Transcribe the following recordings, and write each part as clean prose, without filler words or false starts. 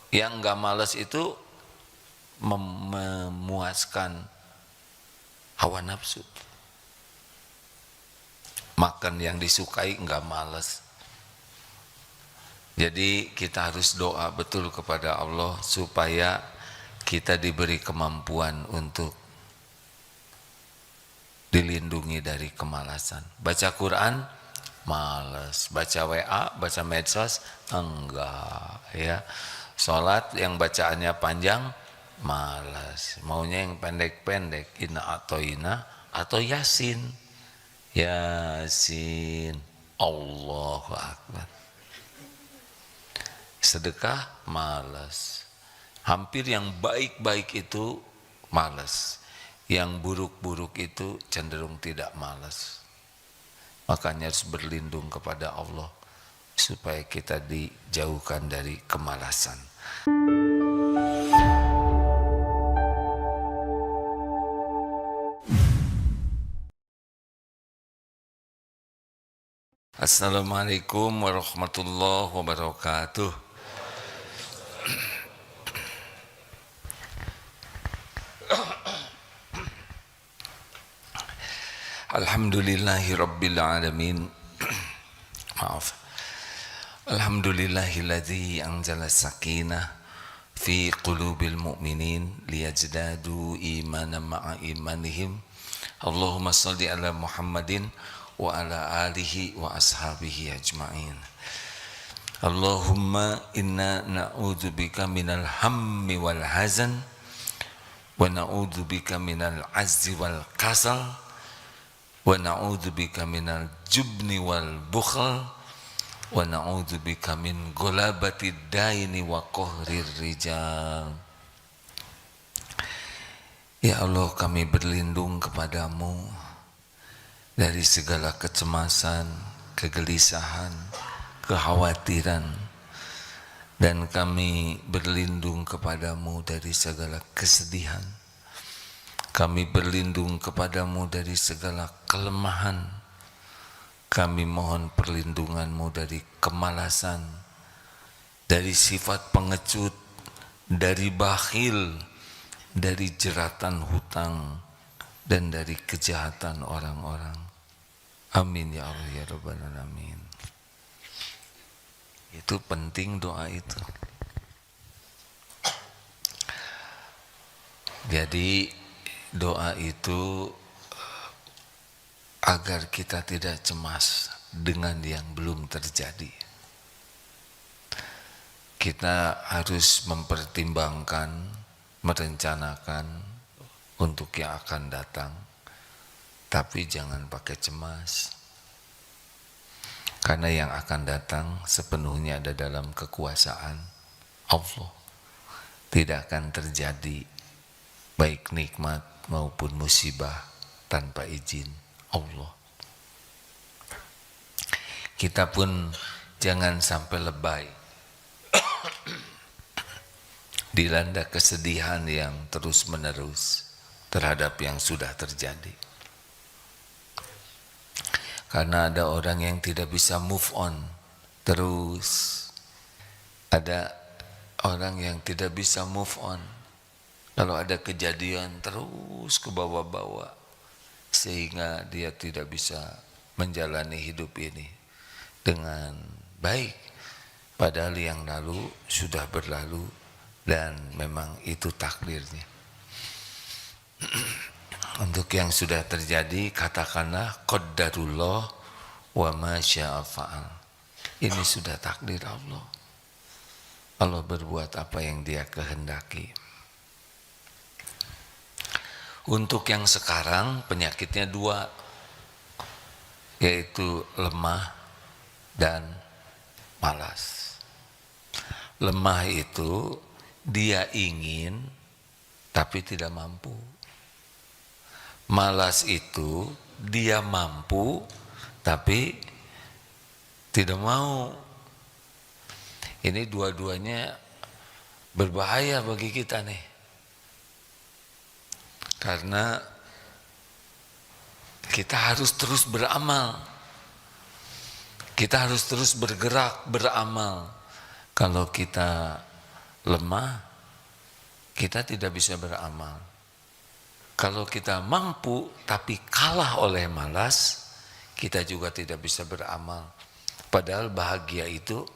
Yang nggak malas itu memuaskan hawa nafsu. Makan yang disukai nggak malas. Jadi kita harus doa betul kepada Allah supaya kita diberi kemampuan untuk dilindungi dari kemalasan. Baca Quran malas, baca WA, baca medsos enggak ya. Salat yang bacaannya panjang malas, maunya yang pendek-pendek, inna atau yasin. Yasin, Allahu Akbar. Sedekah malas. Hampir yang baik-baik itu malas. Yang buruk-buruk itu cenderung tidak malas. Makanya harus berlindung kepada Allah supaya kita dijauhkan dari kemalasan. Assalamualaikum warahmatullahi wabarakatuh. Alhamdulillahi rabbil alamin. Maaf. Alhamdulillahilladzi anzala sakinah fi qulubil mu'minin liyazdadu imanan ma'a imanihim. Allahumma salli ala Muhammadin wa ala alihi wa ashabihi ajma'in. Allahumma inna na'udzubika minal hammi wal hazan wa na'udzubika minal azzi wal kasal wa na'udzubika minal jubni wal bukhl wa na'udzubika min ghalabati daini wa qahrir rijal. Ya Allah, kami berlindung kepadamu dari segala kecemasan, kegelisahan, kekhawatiran, dan kami berlindung kepadamu dari segala kesedihan. Kami berlindung kepadamu dari segala kelemahan. Kami mohon perlindunganmu dari kemalasan, dari sifat pengecut, dari bakhil, dari jeratan hutang, dan dari kejahatan orang-orang. Amin ya Allah ya Rabbal Alamin. Itu penting doa itu. Jadi doa itu agar kita tidak cemas dengan yang belum terjadi. Kita harus mempertimbangkan, merencanakan untuk yang akan datang, tapi jangan pakai cemas. Karena yang akan datang sepenuhnya ada dalam kekuasaan Allah. Tidak akan terjadi baik nikmat maupun musibah tanpa izin Allah. Kita pun jangan sampai lebay dilanda kesedihan yang terus-menerus terhadap yang sudah terjadi. Karena ada orang yang tidak bisa move on terus. Ada orang yang tidak bisa move on. Kalau ada kejadian terus ke bawah-bawah, sehingga dia tidak bisa menjalani hidup ini dengan baik. Padahal yang lalu sudah berlalu dan memang itu takdirnya. Untuk yang sudah terjadi, katakanlah qaddarullah wa ma syaa fa'al. Ini sudah takdir Allah. Allah berbuat apa yang Dia kehendaki. Untuk yang sekarang penyakitnya dua, yaitu lemah dan malas. Lemah itu dia ingin tapi tidak mampu. Malas itu dia mampu tapi tidak mau. Ini dua-duanya berbahaya bagi kita nih. Karena kita harus terus beramal. Kita harus terus bergerak, beramal. Kalau kita lemah, kita tidak bisa beramal. Kalau kita mampu tapi kalah oleh malas, kita juga tidak bisa beramal. Padahal bahagia itu,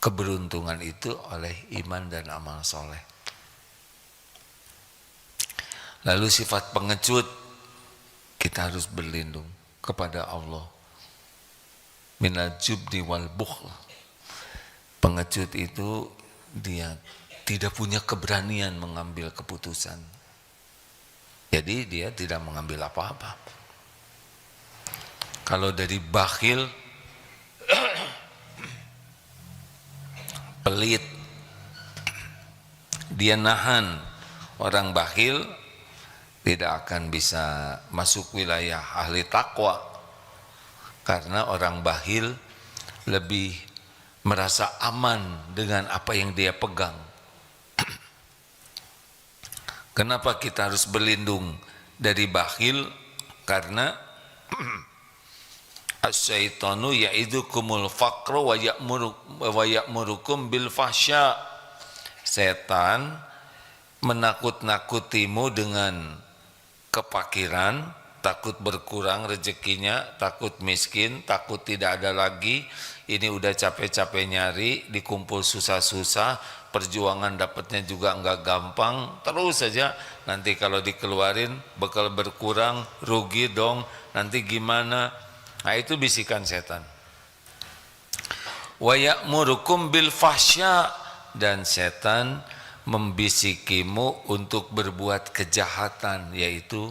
keberuntungan itu oleh iman dan amal soleh. Lalu sifat pengecut, kita harus berlindung kepada Allah. Minal jubni wal bukhl. Pengecut itu dia tidak punya keberanian mengambil keputusan. Jadi dia tidak mengambil apa-apa. Kalau dari bakhil, pelit, dia nahan. Orang bakhil tidak akan bisa masuk wilayah ahli takwa, karena orang bakhil lebih merasa aman dengan apa yang dia pegang. Kenapa kita harus berlindung dari bakhil? Karena asyaitanu ya'idukumul faqra wa ya'murukum bil fahsya. Setan menakut-nakutimu dengan kepakiran, takut berkurang rezekinya, takut miskin, takut tidak ada lagi. Ini udah capek-capek nyari, dikumpul susah-susah, perjuangan dapatnya juga enggak gampang, terus saja nanti kalau dikeluarin bakal berkurang, rugi dong, nanti gimana? Nah, itu bisikan setan. Wa ya'murukum bil fahsya, dan setan membisikimu untuk berbuat kejahatan, yaitu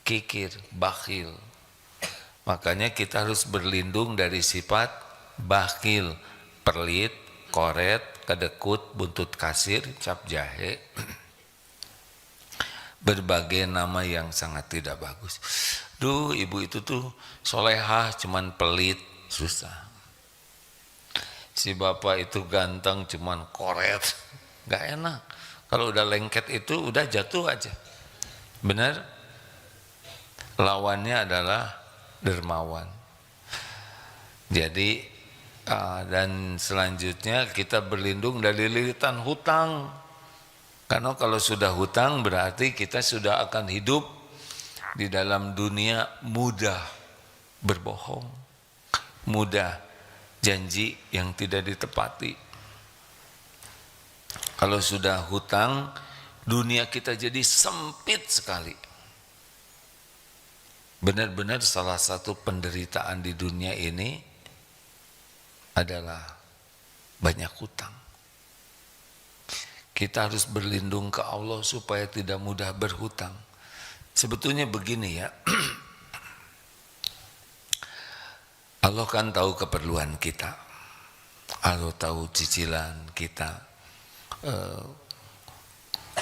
kikir, bakhil. Makanya kita harus berlindung dari sifat bakhil, pelit, koret, kedekut, buntut kasir, cap jahe, berbagai nama yang sangat tidak bagus. Duh, ibu itu tuh solehah, cuman pelit, susah. Si bapak itu ganteng, cuman koret, gak enak. Kalau udah lengket itu udah jatuh aja. Benar? Lawannya adalah dermawan. Jadi dan selanjutnya kita berlindung dari lilitan hutang. Karena kalau sudah hutang berarti kita sudah akan hidup di dalam dunia mudah berbohong, mudah janji yang tidak ditepati. Kalau sudah hutang, dunia kita jadi sempit sekali. Benar-benar salah satu penderitaan di dunia ini adalah banyak hutang. Kita harus berlindung ke Allah supaya tidak mudah berhutang. Sebetulnya begini ya, Allah kan tahu keperluan kita, Allah tahu cicilan kita,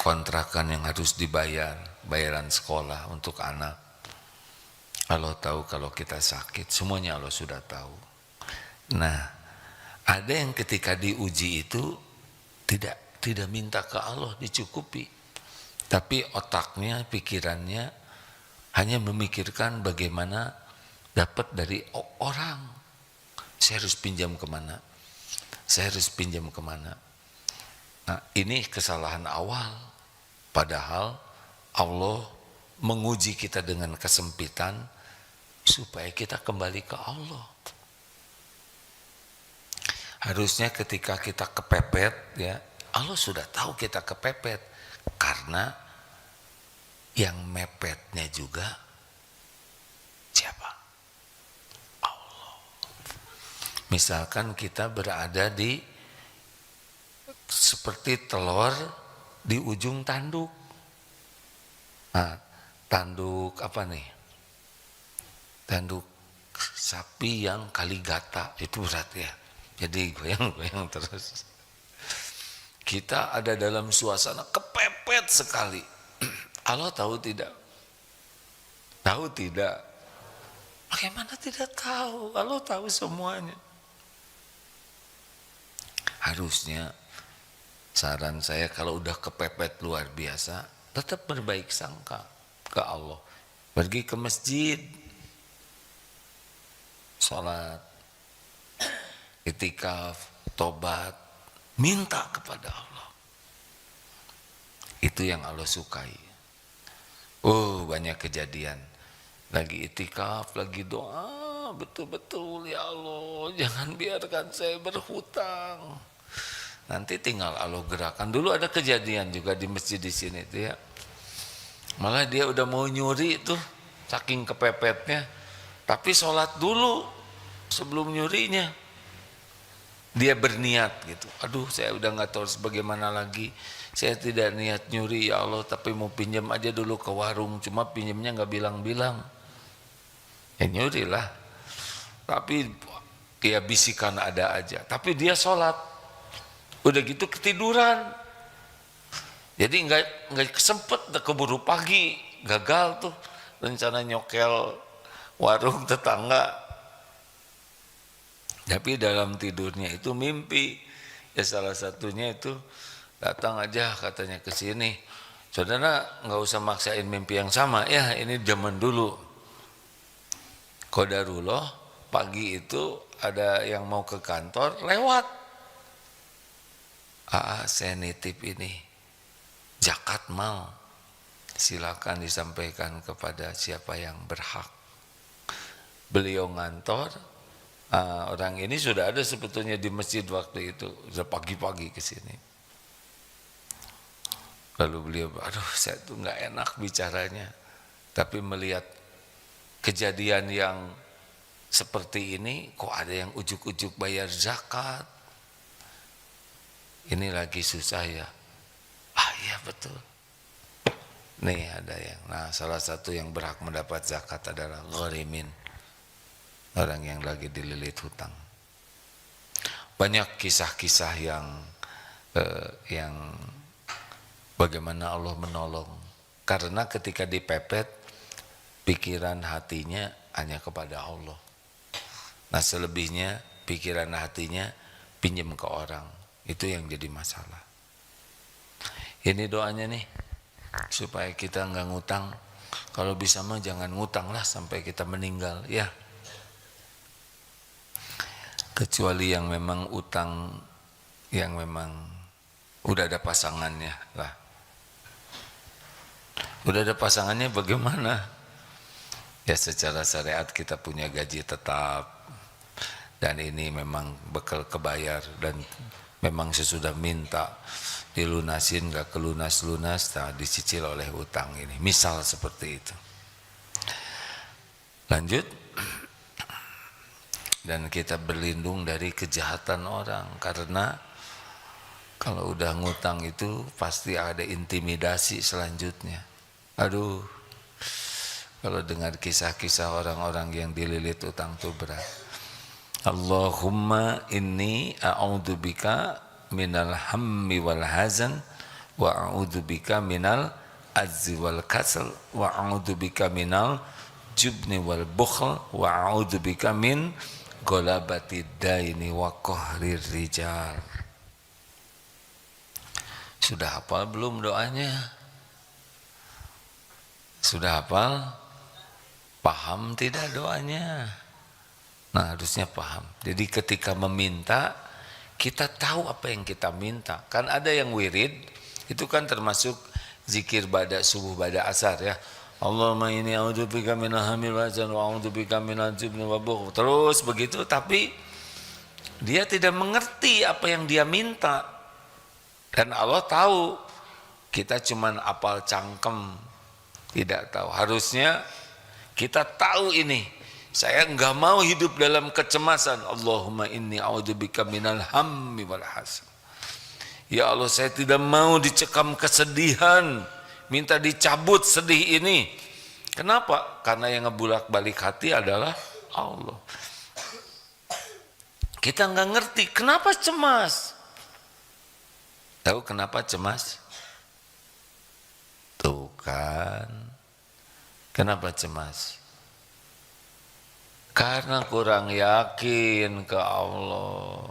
kontrakan yang harus dibayar, bayaran sekolah untuk anak. Allah tahu kalau kita sakit, semuanya Allah sudah tahu. Nah, ada yang ketika diuji itu tidak minta ke Allah dicukupi, tapi otaknya, pikirannya hanya memikirkan bagaimana dapat dari orang. Saya harus pinjam kemana? Saya harus pinjam kemana? Nah, ini kesalahan awal. Padahal Allah menguji kita dengan kesempitan supaya kita kembali ke Allah. Harusnya ketika kita kepepet, ya Allah sudah tahu kita kepepet, karena yang mepetnya juga siapa? Allah. Misalkan kita berada di seperti telur di ujung tanduk. Nah, tanduk apa nih? Tanduk sapi yang kaligata, itu berat ya. Jadi goyang-goyang terus. Kita ada dalam suasana kepepet sekali. Allah tahu tidak? Tahu tidak? Bagaimana tidak tahu? Allah tahu semuanya. Harusnya saran saya kalau udah kepepet luar biasa, tetap berbaik sangka ke Allah. Pergi ke masjid, sholat, itikaf, tobat, minta kepada Allah. Itu yang Allah sukai. Oh, banyak kejadian. Lagi itikaf, lagi doa, betul-betul ya Allah, jangan biarkan saya berhutang. Nanti tinggal Allah gerakan. Dulu ada kejadian juga di masjid di sini tuh ya. Malah dia udah mau nyuri tuh, saking kepepetnya. Tapi sholat dulu sebelum nyurinya. Dia berniat gitu. Aduh, saya udah nggak tahu bagaimana lagi. Saya tidak niat nyuri ya Allah, tapi mau pinjam aja dulu ke warung. Cuma pinjamnya nggak bilang-bilang. Ya nyurilah. Tapi dia bisikan ada aja. Tapi dia sholat. Udah gitu ketiduran. Jadi nggak kesempet, keburu pagi, gagal tuh rencana nyokel warung tetangga. Tapi dalam tidurnya itu mimpi. Ya salah satunya itu datang aja katanya ke sini. Saudara nggak usah maksain mimpi yang sama ya, ini zaman dulu. Qadarullah pagi itu ada yang mau ke kantor lewat. Saya nitip ini zakat mal, silakan disampaikan kepada siapa yang berhak. Beliau ngantor, orang ini sudah ada sebetulnya di masjid waktu itu, sudah pagi-pagi ke sini. Lalu beliau, aduh saya tuh nggak enak bicaranya, tapi melihat kejadian yang seperti ini, kok ada yang ujuk-ujuk bayar zakat, ini lagi susah ya. Iya betul. Nih ada yang, salah satu yang berhak mendapat zakat adalah gharimin, orang yang lagi dililit hutang. Banyak kisah-kisah yang bagaimana Allah menolong. Karena ketika dipepet, pikiran hatinya hanya kepada Allah. Nah selebihnya pikiran hatinya pinjam ke orang. Itu yang jadi masalah. Ini doanya nih, supaya kita nggak ngutang. Kalau bisa mah jangan ngutang lah sampai kita meninggal ya. Kecuali yang memang utang, yang memang udah ada pasangannya lah. Udah ada pasangannya bagaimana? Ya secara syariat kita punya gaji tetap. Dan ini memang bekal kebayar. Dan memang sesudah minta dilunasin gak kelunas-lunas, dicicil oleh utang ini. Misal seperti itu. Lanjut. Dan kita berlindung dari kejahatan orang. Karena kalau udah ngutang itu pasti ada intimidasi selanjutnya. Aduh, kalau dengar kisah-kisah orang-orang yang dililit utang itu berat. Allahumma inni a'udzubika minal hammi wal hazan wa a'udzubika minal azzi wal kasal wa a'udzubika minal jubni wal bukhl wa a'udzubika min ghalabati daini wa qahrir rijal. Sudah hafal belum doanya? Sudah hafal? Paham tidak doanya? Nah harusnya paham. Jadi ketika meminta, kita tahu apa yang kita minta. Kan ada yang wirid, itu kan termasuk zikir pada subuh, pada asar ya. Allahumma inni a'udzubika minal hamil wazan wa a'udzubika minal jubni wa bukhl. Terus begitu, tapi dia tidak mengerti apa yang dia minta. Dan Allah tahu, kita cuman apal cangkem, tidak tahu. Harusnya kita tahu ini. Saya enggak mau hidup dalam kecemasan. Allahumma inni a'udzubika minal hammi wal hazan. Ya Allah, saya tidak mau dicekam kesedihan. Minta dicabut sedih ini. Kenapa? Karena yang ngebulak-balik hati adalah Allah. Kita enggak ngerti kenapa cemas. Tahu kenapa cemas? Tuh kan. Kenapa cemas? Karena kurang yakin ke Allah.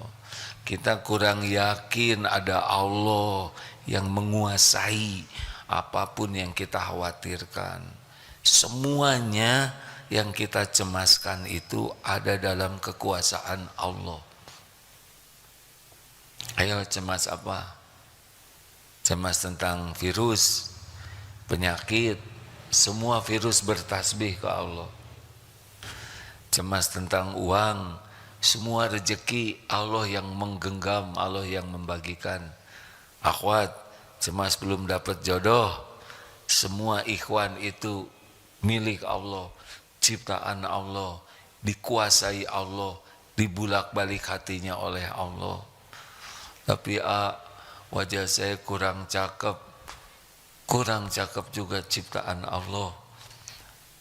Kita kurang yakin ada Allah yang menguasai apapun yang kita khawatirkan. Semuanya yang kita cemaskan itu ada dalam kekuasaan Allah. Ayo cemas apa? Cemas tentang virus, penyakit, semua virus bertasbih ke Allah. Cemas tentang uang, semua rezeki Allah yang menggenggam, Allah yang membagikan. Akhwat, cemas belum dapat jodoh, semua ikhwan itu milik Allah, ciptaan Allah, dikuasai Allah, dibulak-balik hatinya oleh Allah. Tapi wajah saya kurang cakep juga ciptaan Allah.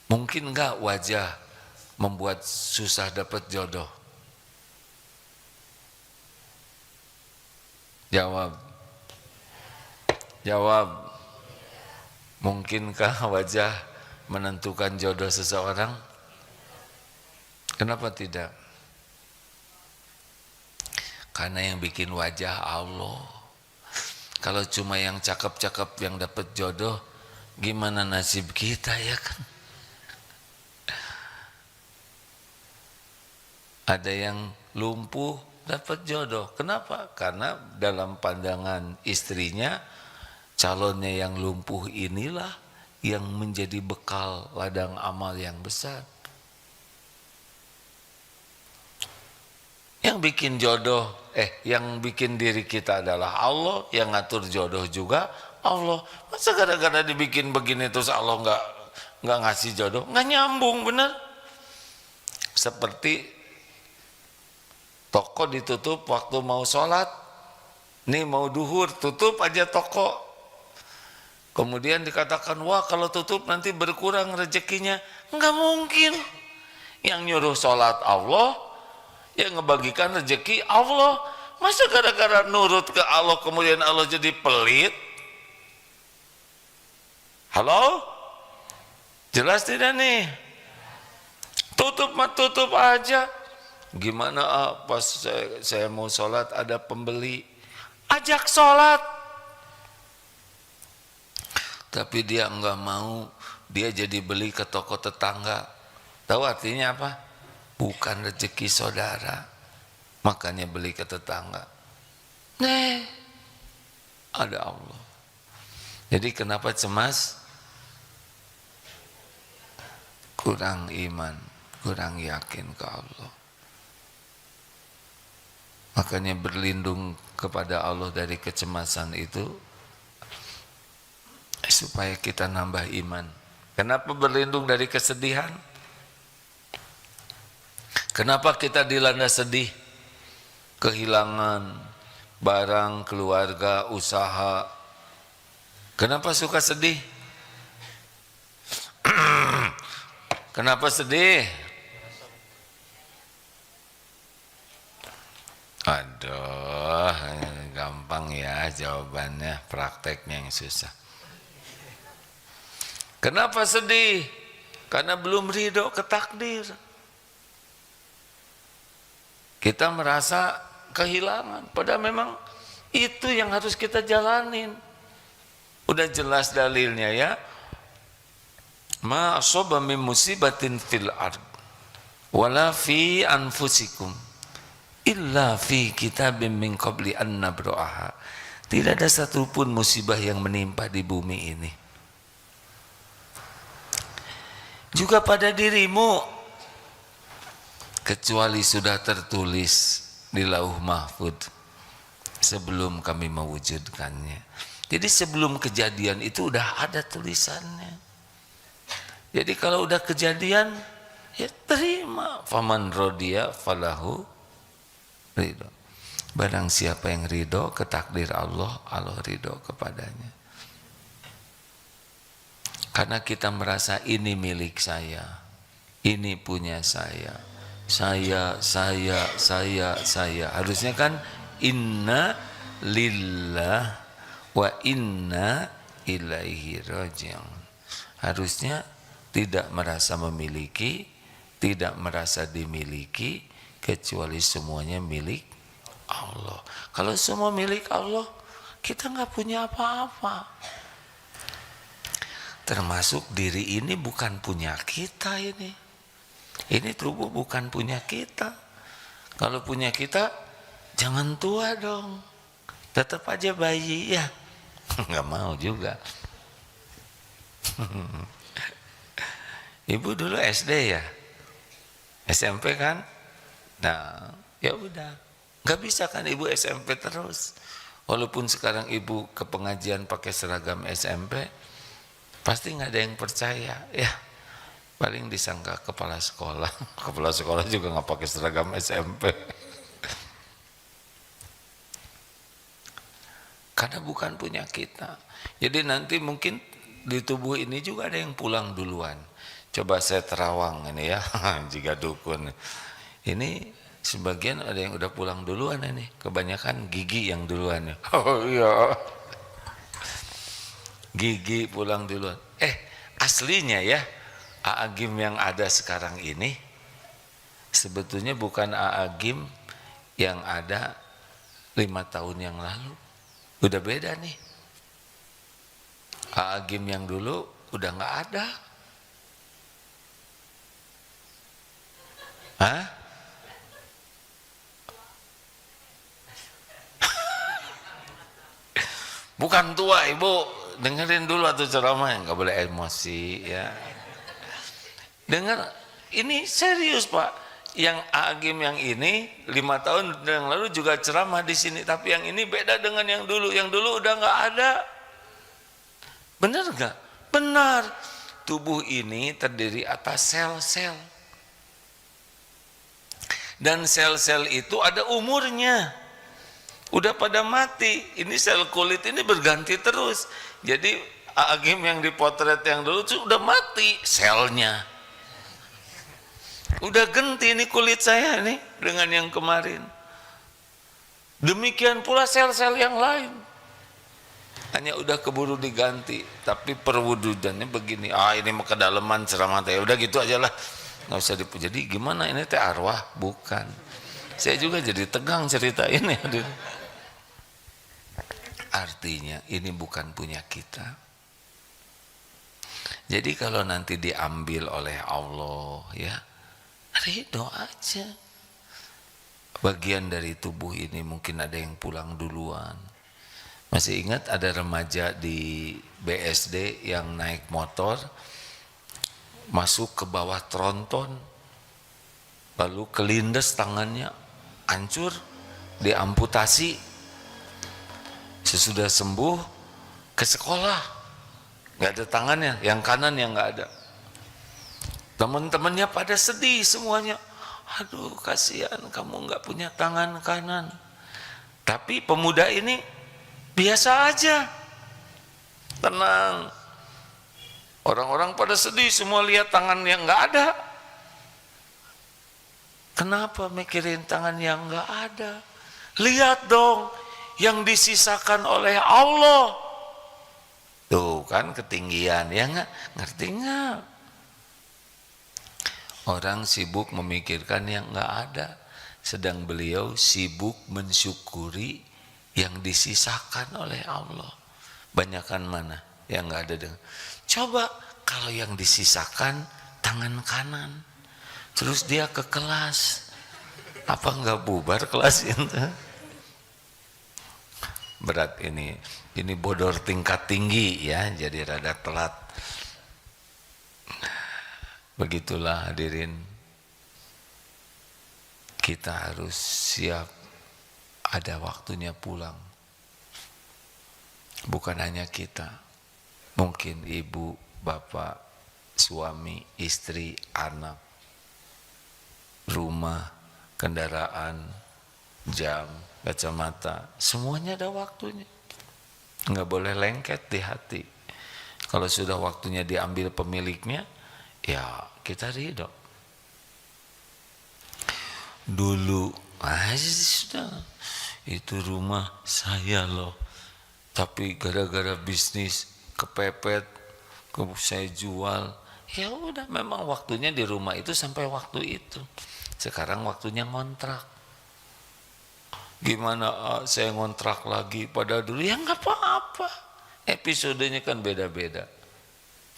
Mungkin enggak wajah membuat susah dapat jodoh? Jawab. Mungkinkah wajah menentukan jodoh seseorang? Kenapa tidak? Karena yang bikin wajah Allah. Kalau cuma yang cakep-cakep yang dapat jodoh, gimana nasib kita ya kan? Ada yang lumpuh dapat jodoh. Kenapa? Karena dalam pandangan istrinya, calonnya yang lumpuh inilah yang menjadi bekal ladang amal yang besar. Yang bikin jodoh, yang bikin diri kita adalah Allah, yang ngatur jodoh juga Allah. Masa gara-gara dibikin begini terus Allah nggak ngasih jodoh? Nggak nyambung, bener. Seperti toko ditutup waktu mau sholat, nih mau duhur, tutup aja toko. Kemudian dikatakan, wah kalau tutup nanti berkurang rezekinya. Nggak mungkin. Yang nyuruh sholat Allah, yang ngebagikan rezeki Allah. Masa gara-gara nurut ke Allah kemudian Allah jadi pelit? Halo? Jelas tidak nih? Tutup aja. Gimana pas saya mau sholat ada pembeli, ajak sholat. Tapi dia enggak mau, dia jadi beli ke toko tetangga. Tahu artinya apa? Bukan rezeki saudara, makanya beli ke tetangga. Ada Allah. Jadi kenapa cemas? Kurang iman, kurang yakin ke Allah. Makanya berlindung kepada Allah dari kecemasan itu supaya kita nambah iman. Kenapa berlindung dari kesedihan? Kenapa kita dilanda sedih? Kehilangan barang, keluarga, usaha. Kenapa suka sedih? Kenapa sedih? Aduh, gampang ya jawabannya, prakteknya yang susah. Kenapa sedih? Karena belum ridho ke takdir. Kita merasa kehilangan, padahal memang itu yang harus kita jalanin. Udah jelas dalilnya ya. Ma asaba min musibatin fil ard wala fi anfusikum illa fi kitabim min qabli an nabra'aha. Tidak ada satupun musibah yang menimpa di bumi ini, juga pada dirimu, kecuali sudah tertulis di lauh mahfud sebelum kami mewujudkannya. Jadi sebelum kejadian itu udah ada tulisannya. Jadi kalau udah kejadian, ya terima. Faman rodiya falahu ridho. Barang siapa yang ridho ke takdir Allah, Allah ridho kepadanya. Karena kita merasa ini milik saya, ini punya saya. Harusnya kan inna lillah wa inna ilaihi raji'un. Harusnya tidak merasa memiliki, tidak merasa dimiliki, kecuali semuanya milik Allah. Kalau semua milik Allah, kita nggak punya apa-apa. Termasuk diri ini bukan punya kita ini. Ini tubuh bukan punya kita. Kalau punya kita, jangan tua dong. tetap aja bayi ya. Nggak mau juga. Ibu dulu SD ya, SMP kan? Nah, ya udah, nggak bisa kan ibu SMP terus. Walaupun sekarang ibu ke pengajian pakai seragam SMP, pasti nggak ada yang percaya, ya. Paling disangka kepala sekolah. Kepala sekolah juga nggak pakai seragam SMP. Karena bukan punya kita. Jadi nanti mungkin di tubuh ini juga ada yang pulang duluan. Coba saya terawang ini ya, jika dukun. Ini sebagian ada yang udah pulang duluan ini. Kebanyakan gigi yang duluan. Oh iya. Gigi pulang duluan. Aslinya ya, Aagim yang ada sekarang ini sebetulnya bukan Aagim yang ada 5 tahun yang lalu. Udah beda nih. Aagim yang dulu udah nggak ada. Hah? Bukan tua ibu, dengerin dulu atau ceramah, nggak boleh emosi ya. Dengar, ini serius pak. Yang Aagim yang ini 5 tahun yang lalu juga ceramah di sini, tapi yang ini beda dengan yang dulu. Yang dulu udah nggak ada. Benar nggak? Benar. Tubuh ini terdiri atas sel-sel. Dan sel-sel itu ada umurnya. Udah pada mati. Ini sel kulit ini berganti terus. Jadi Aagim yang dipotret yang dulu itu udah mati selnya. Udah ganti ini kulit saya nih dengan yang kemarin. Demikian pula sel-sel yang lain. Hanya udah keburu diganti, tapi perwujudannya begini. Ini mah kedalaman ceramah teh. Udah gitu aja lah. Nggak usah dipuji. Jadi gimana ini teh arwah? Bukan. Saya juga jadi tegang cerita ini. Artinya ini bukan punya kita. Jadi kalau nanti diambil oleh Allah ya, ridho aja. Bagian dari tubuh ini mungkin ada yang pulang duluan. Masih ingat ada remaja di BSD yang naik motor masuk ke bawah tronton, lalu kelindes tangannya, hancur, diamputasi. Sesudah sembuh ke sekolah, nggak ada tangannya, yang kanan yang nggak ada. Teman-temannya pada sedih semuanya. Aduh kasihan kamu nggak punya tangan kanan. Tapi pemuda ini biasa aja, tenang. Orang-orang pada sedih semua lihat tangan yang nggak ada. Kenapa mikirin tangan yang nggak ada? Lihat dong yang disisakan oleh Allah. Tuh kan ketinggian, ya nggak? Ngerti nggak? Orang sibuk memikirkan yang nggak ada, sedang beliau sibuk mensyukuri yang disisakan oleh Allah. Banyakan mana yang nggak ada dengan. Coba kalau yang disisakan tangan kanan, terus dia ke kelas, apa nggak bubar kelas itu? Berat ini bodor tingkat tinggi ya, jadi rada telat. Begitulah hadirin, kita harus siap, ada waktunya pulang. Bukan hanya kita, mungkin ibu, bapak, suami, istri, anak, rumah, kendaraan, jam, kacamata, semuanya ada waktunya. Nggak boleh lengket di hati. Kalau sudah waktunya diambil pemiliknya, ya kita ridho. Dulu sudah, itu rumah saya loh, tapi gara-gara bisnis kepepet, saya jual. Ya udah, memang waktunya di rumah itu sampai waktu itu. Sekarang waktunya ngontrak. Gimana saya ngontrak lagi pada dulu? Ya nggak apa-apa. Episodenya kan beda-beda.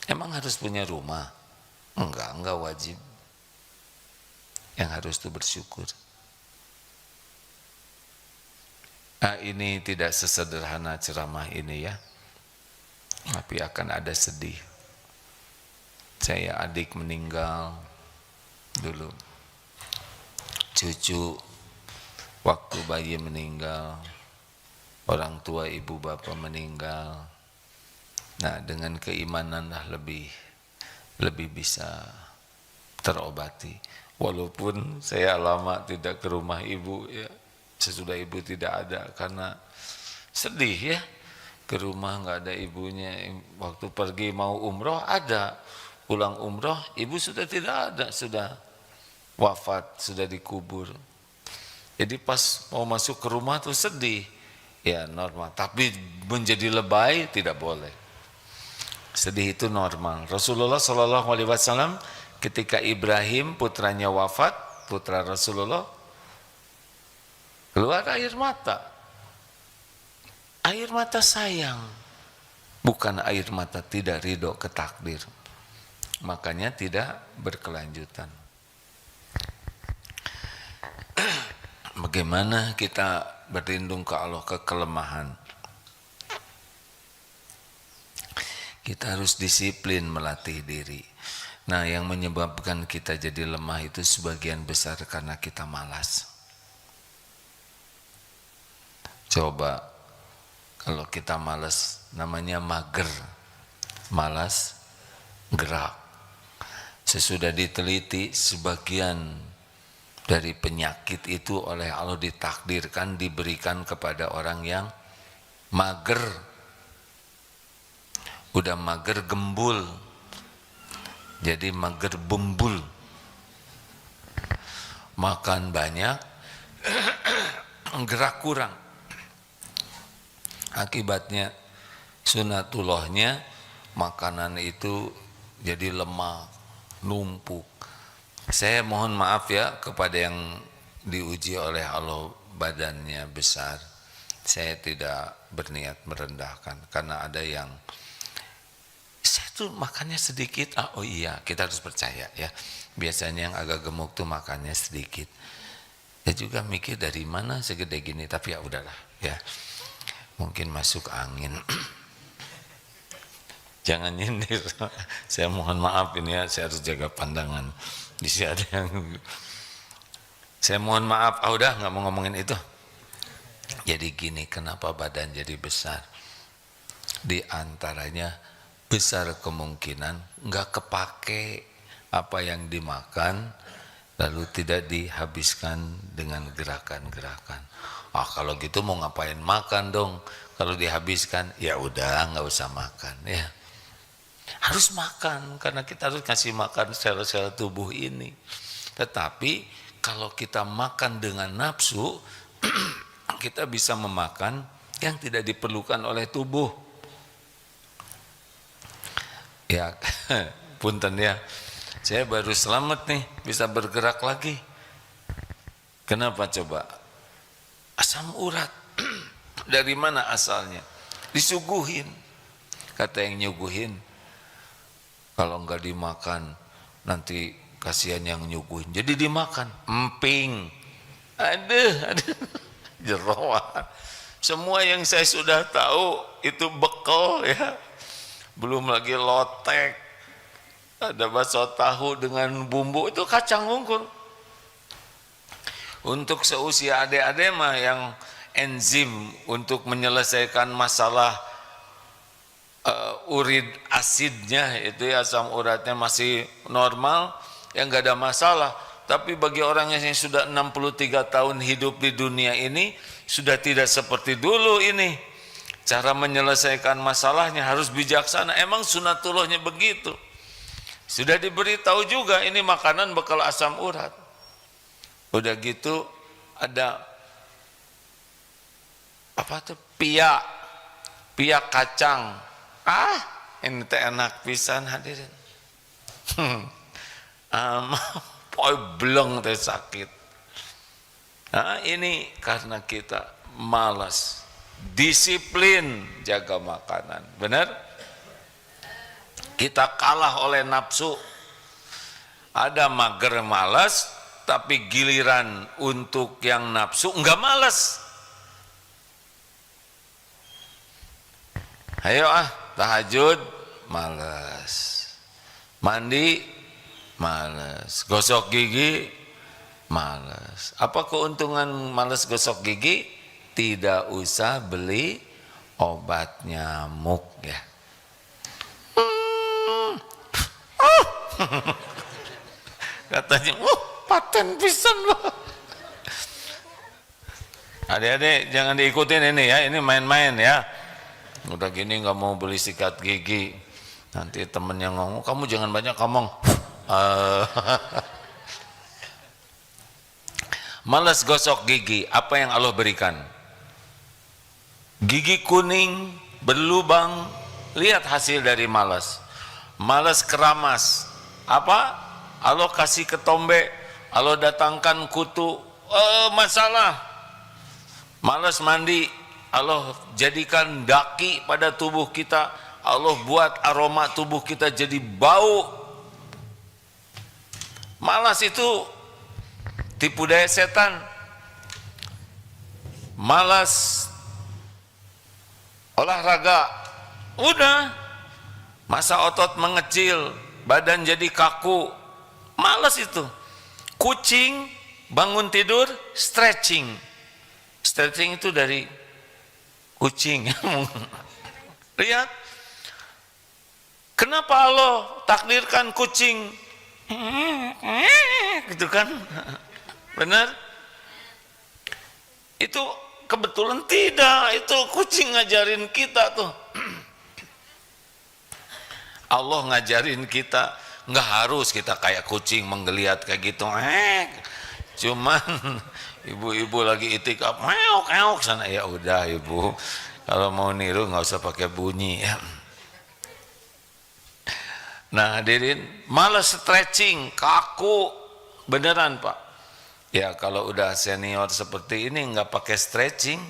Emang harus punya rumah? Enggak wajib. Yang harus itu bersyukur. Ini tidak sesederhana ceramah ini ya, tapi akan ada sedih. Saya adik meninggal dulu, cucu waktu bayi meninggal, orang tua ibu bapak meninggal. Nah, dengan keimanan lah lebih bisa terobati. Walaupun saya lama tidak ke rumah ibu ya, sesudah ibu tidak ada, karena sedih ya, ke rumah nggak ada ibunya. Waktu pergi mau umroh ada, pulang umroh ibu sudah tidak ada, sudah wafat, sudah dikubur. Jadi pas mau masuk ke rumah tuh sedih ya, normal. Tapi menjadi lebay tidak boleh. Sedih itu normal. Rasulullah SAW ketika Ibrahim putranya wafat, putra Rasulullah, keluar air mata. Air mata sayang, bukan air mata tidak ridho ke takdir. Makanya tidak berkelanjutan. Bagaimana kita berlindung ke Allah ke kelemahan? Kita harus disiplin melatih diri. Nah, yang menyebabkan kita jadi lemah itu sebagian besar karena kita malas. Coba kalau kita malas, namanya mager, malas gerak. Sesudah diteliti, sebagian dari penyakit itu oleh Allah ditakdirkan diberikan kepada orang yang mager. Udah mager gembul, jadi mager bembul. Makan banyak, gerak kurang. Akibatnya sunatullahnya makanan itu jadi lemak, numpuk. Saya mohon maaf ya kepada yang diuji oleh Allah badannya besar. Saya tidak berniat merendahkan, karena ada yang saya tuh makannya sedikit. Oh iya, kita harus percaya ya. Biasanya yang agak gemuk tuh makannya sedikit. Saya juga mikir dari mana segede gini, tapi ya udahlah ya. Mungkin masuk angin. Jangan nyindir. Saya mohon maaf ini ya, saya harus jaga pandangan. Di sini ada yang saya mohon maaf. Udah nggak mau ngomongin itu. Jadi gini, kenapa badan jadi besar? Di antaranya besar kemungkinan nggak kepake apa yang dimakan, lalu tidak dihabiskan dengan gerakan-gerakan. Kalau gitu mau ngapain makan dong? Kalau dihabiskan, ya udah nggak usah makan ya. Harus makan karena kita harus kasih makan sel-sel tubuh ini. Tetapi kalau kita makan dengan nafsu, kita bisa memakan yang tidak diperlukan oleh tubuh. Ya, punten ya. Saya baru selamat nih, bisa bergerak lagi. Kenapa coba? Asam urat. Dari mana asalnya? Disuguhin. Kata yang nyuguhin, kalau enggak dimakan nanti kasihan yang nyuguhin. Jadi dimakan, emping. Aduh. Jeroan. Semua yang saya sudah tahu itu bekal ya. Belum lagi lotek, ada bakso tahu dengan bumbu, itu kacang ungkul. Untuk seusia adik-adik mah yang enzim untuk menyelesaikan masalah urid asidnya itu ya, asam uratnya masih normal, ya nggak ada masalah. Tapi bagi orang yang sudah 63 tahun hidup di dunia ini, sudah tidak seperti dulu ini. Cara menyelesaikan masalahnya harus bijaksana. Emang sunatullahnya begitu. Sudah diberitahu juga ini makanan bekal asam urat. Udah gitu ada apa tuh? Pia kacang. Ini teh enak pisan hadirin. Poi bleng teh sakit. Ini karena kita malas. Disiplin jaga makanan, benar? Kita kalah oleh nafsu. Ada mager malas, tapi giliran untuk yang nafsu enggak malas. Ayo tahajud males, mandi males, gosok gigi males. Apa keuntungan males gosok gigi? Tidak usah beli obat nyamuk ya. Katanya, paten pisan loh. Adik-adik jangan diikutin ini ya, ini main-main ya. Udah gini nggak mau beli sikat gigi, nanti temennya ngomong, kamu jangan banyak ngomong. Malas gosok gigi, apa yang Allah berikan? Gigi kuning, berlubang, lihat hasil dari malas. Malas keramas, apa? Allah kasih ketombe, Allah datangkan kutu, masalah. Malas mandi, Allah jadikan daki pada tubuh kita, Allah buat aroma tubuh kita jadi bau. Malas itu tipu daya setan. Malas olahraga, udah masa otot mengecil, badan jadi kaku, malas itu. Kucing bangun tidur stretching, stretching itu dari kucing. Lihat, kenapa Allah takdirkan kucing gitu kan? Benar? Itu kebetulan tidak, itu kucing ngajarin kita tuh. Allah ngajarin kita, nggak harus kita kayak kucing menggeliat kayak gitu. Cuman ibu-ibu lagi itikaf, meok sana, ya udah ibu, kalau mau niru nggak usah pakai bunyi ya. Nah hadirin, malas stretching, kaku, beneran Pak. Ya kalau udah senior seperti ini nggak pakai stretching,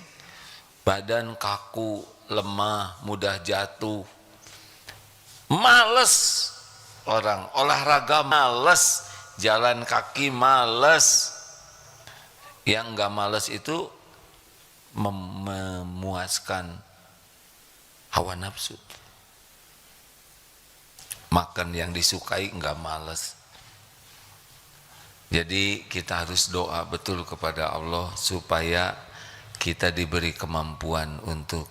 badan kaku, lemah, mudah jatuh. Males orang, olahraga males, jalan kaki males. Yang nggak males itu memuaskan hawa nafsu. Makan yang disukai nggak males. Jadi kita harus doa betul kepada Allah supaya kita diberi kemampuan untuk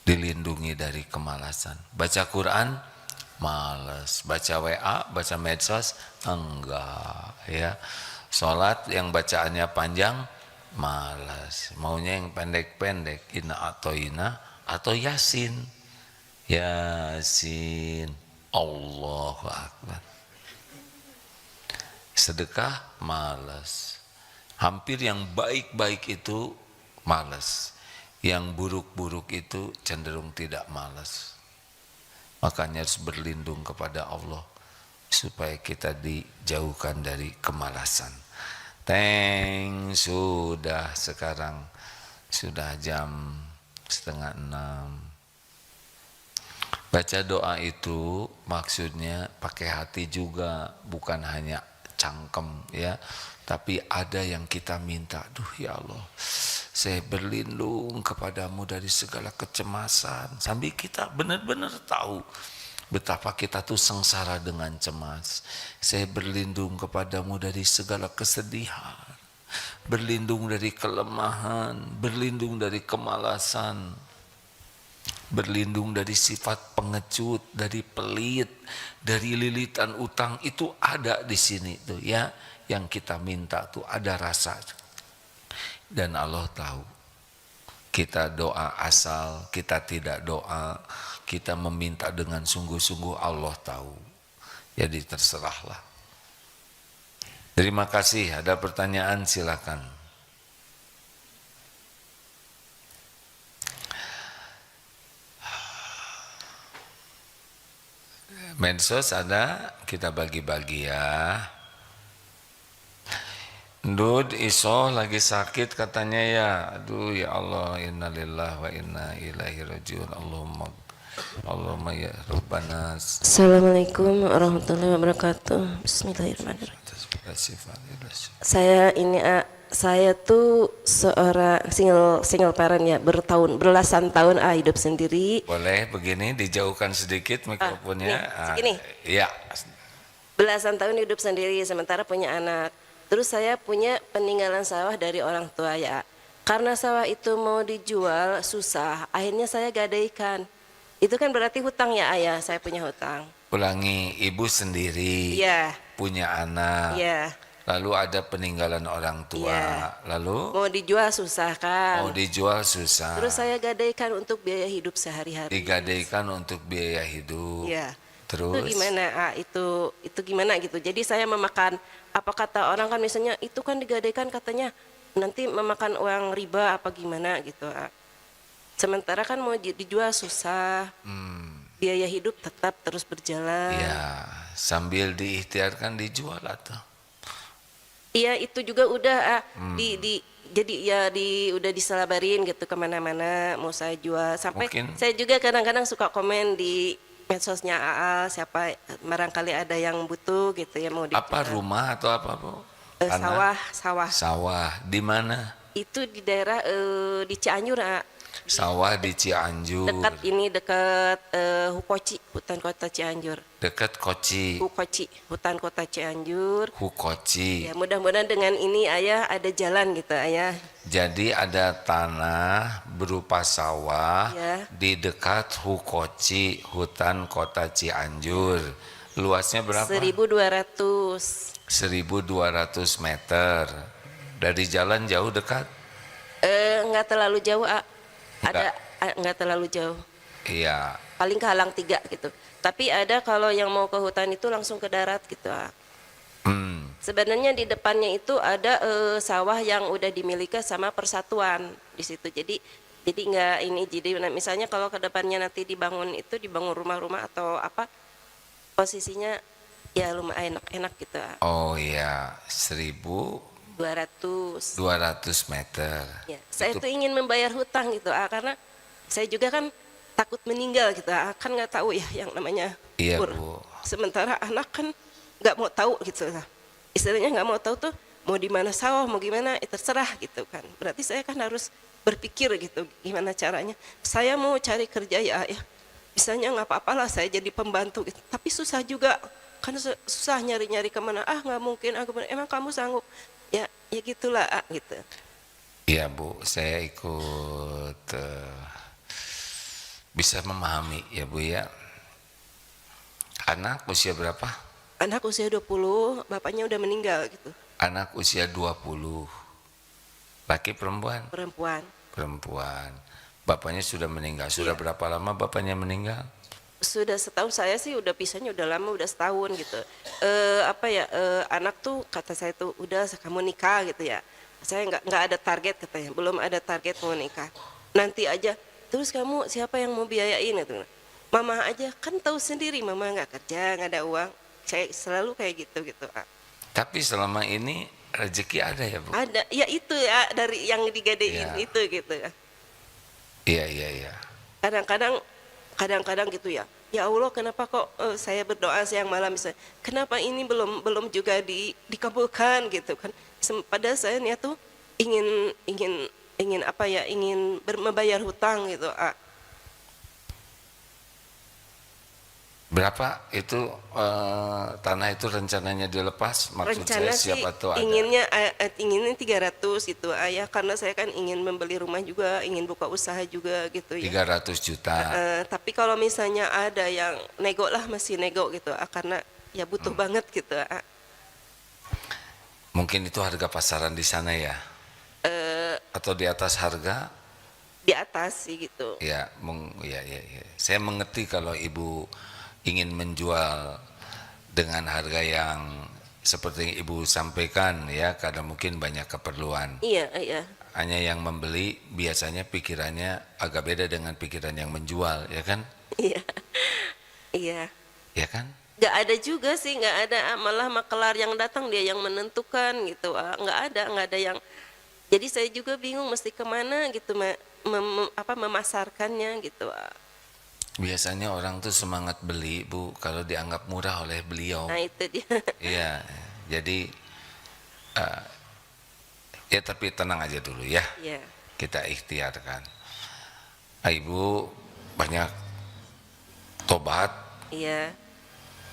dilindungi dari kemalasan. Baca Quran malas, baca WA, baca medsos enggak ya. Salat yang bacaannya panjang malas, maunya yang pendek-pendek, inna atau yasin. Yasin, Allahu Akbar. Sedekah malas. Hampir yang baik-baik itu malas. Yang buruk-buruk itu cenderung tidak malas. Makanya harus berlindung kepada Allah supaya kita dijauhkan dari kemalasan. Sudah sekarang sudah jam 5:30. Baca doa itu maksudnya pakai hati juga, bukan hanya cangkem ya, tapi ada yang kita minta. Duh ya Allah, saya berlindung kepadamu dari segala kecemasan. Sambil kita benar-benar tahu betapa kita tuh sengsara dengan cemas. Saya berlindung kepadamu dari segala kesedihan, berlindung dari kelemahan, berlindung dari kemalasan, berlindung dari sifat pengecut, dari pelit, dari lilitan utang. Itu ada di sini tuh ya, yang kita minta tuh ada rasa. Dan Allah tahu. Kita doa asal, kita tidak doa, kita meminta dengan sungguh-sungguh, Allah tahu. Jadi terserahlah. Terima kasih. Ada pertanyaan silakan. Medsos ada, kita bagi-bagi ya. Dud iso lagi sakit katanya ya. Aduh ya Allah, innalillahi wa inna ilaihi rajiun. Allahumma ya Rabbana. Assalamualaikum warahmatullahi wabarakatuh. Bismillahirrahmanirrahim. Saya ini Saya tuh seorang single parent ya, belasan tahun hidup sendiri. Boleh begini dijauhkan sedikit mikrofonnya. Nih, segini. Ya, Belasan tahun hidup sendiri, sementara punya anak. Terus saya punya peninggalan sawah dari orang tua ya. Karena sawah itu mau dijual susah, akhirnya saya gadaikan. Itu kan berarti hutang ya ayah, saya punya hutang. ulangi, ibu sendiri Iya, punya anak, iya, lalu ada peninggalan orang tua, iya. lalu Mau dijual susah mau kan. dijual susah, Terus saya gadaikan untuk biaya hidup sehari-hari. digadaikan untuk biaya hidup. Iya. Itu Terus gimana? Itu gimana gitu. Jadi saya memakan apa kata orang kan misalnya itu kan digadaikan katanya nanti memakan uang riba apa gimana gitu. Sementara kan mau dijual susah. Biaya hidup tetap terus berjalan. ya sambil diikhtiarkan dijual atau Iya itu juga udah jadi ya udah disalabarin gitu kemana-mana mau saya jual sampai Mungkin- saya juga kadang-kadang suka komen di medsosnya AA siapa barangkali ada yang butuh gitu ya mau dijual. apa rumah atau apa Bu? Sawah Sawah di mana? itu di daerah di Cianjur Sawah di Cianjur, dekat Hukoci hutan kota Cianjur. dekat Koci, Hukoci hutan kota Cianjur. Hukoci. Ya mudah-mudahan dengan ini ayah ada jalan gitu ayah. Jadi ada tanah berupa sawah Ya. di dekat Hukoci, hutan kota Cianjur. Luasnya berapa? 1.200. 1.200 meter. Dari jalan jauh dekat? Nggak terlalu jauh Nggak. nggak terlalu jauh, Iya. paling kehalang 3 gitu. Tapi ada kalau yang mau ke hutan itu langsung ke darat gitu. Sebenarnya di depannya itu ada sawah yang udah dimiliki sama persatuan di situ. Jadi nggak ini jadi misalnya kalau ke depannya nanti dibangun rumah-rumah atau apa posisinya ya lumayan enak gitu. Oh iya, 1.200 200. meter. Ya, saya Itu- tuh ingin membayar hutang gitu, karena saya juga kan takut meninggal gitu, kan nggak tahu ya yang namanya Iya, umur. Bu. Sementara anak kan nggak mau tahu gitu, istilahnya nggak mau tahu tuh mau di mana sawah, mau gimana, terserah gitu kan. Berarti saya kan harus berpikir gitu, gimana caranya. Saya mau cari kerja ya, misalnya nggak apa-apalah saya jadi pembantu gitu. Tapi susah juga, kan susah nyari-nyari kemana. Nggak mungkin, emang kamu sanggup? Ya gitulah gitu. Iya Bu, saya ikut bisa memahami ya Bu ya. Anak usia berapa? Anak usia 20, bapaknya udah meninggal gitu, Anak usia 20. Laki perempuan? perempuan. Perempuan. Bapaknya sudah meninggal. Sudah Iya. berapa lama bapaknya meninggal? Sudah setahun, saya sih udah pisahnya udah lama, udah setahun gitu. Anak tuh kata saya tuh udah kamu nikah gitu ya. Saya nggak ada target katanya, belum ada target mau nikah. Nanti aja. Terus kamu siapa yang mau biayain itu? Mama aja, kan tahu sendiri mama nggak kerja, nggak ada uang. Saya selalu kayak gitu. Tapi selama ini rezeki ada ya Bu? Ada, ya itu ya dari yang digadein Iya. itu gitu. Iya. Kadang-kadang gitu ya. Ya Allah, kenapa kok saya berdoa siang malam misalnya, kenapa ini belum juga dikabulkan gitu kan. Padahal saya niat tuh ingin apa ya, ingin membayar hutang gitu. Berapa itu tanah itu rencananya dilepas? Maksud Rencana saya sih siapa tuh ada? inginnya 300 gitu ayah, karena saya kan ingin membeli rumah juga, ingin buka usaha juga gitu ya. 300 juta. Tapi kalau misalnya ada yang nego lah, masih nego gitu, karena ya butuh banget gitu. Mungkin itu harga pasaran di sana ya? Atau di atas harga? Di atas sih gitu. Ya. Saya mengerti kalau ibu ingin menjual dengan harga yang seperti yang ibu sampaikan ya, karena mungkin banyak keperluan. Iya. Hanya yang membeli biasanya pikirannya agak beda dengan pikiran yang menjual, ya kan? Iya. Ya kan? Nggak ada juga sih, nggak ada, malah makelar yang datang dia yang menentukan gitu. Nggak ada yang. Jadi saya juga bingung mesti kemana gitu, memasarkannya gitu. Biasanya orang tuh semangat beli Bu kalau dianggap murah oleh beliau. Nah itu dia. Iya, jadi Ya tapi tenang aja dulu ya, Iya, kita ikhtiarkan. Ibu banyak tobat, iya,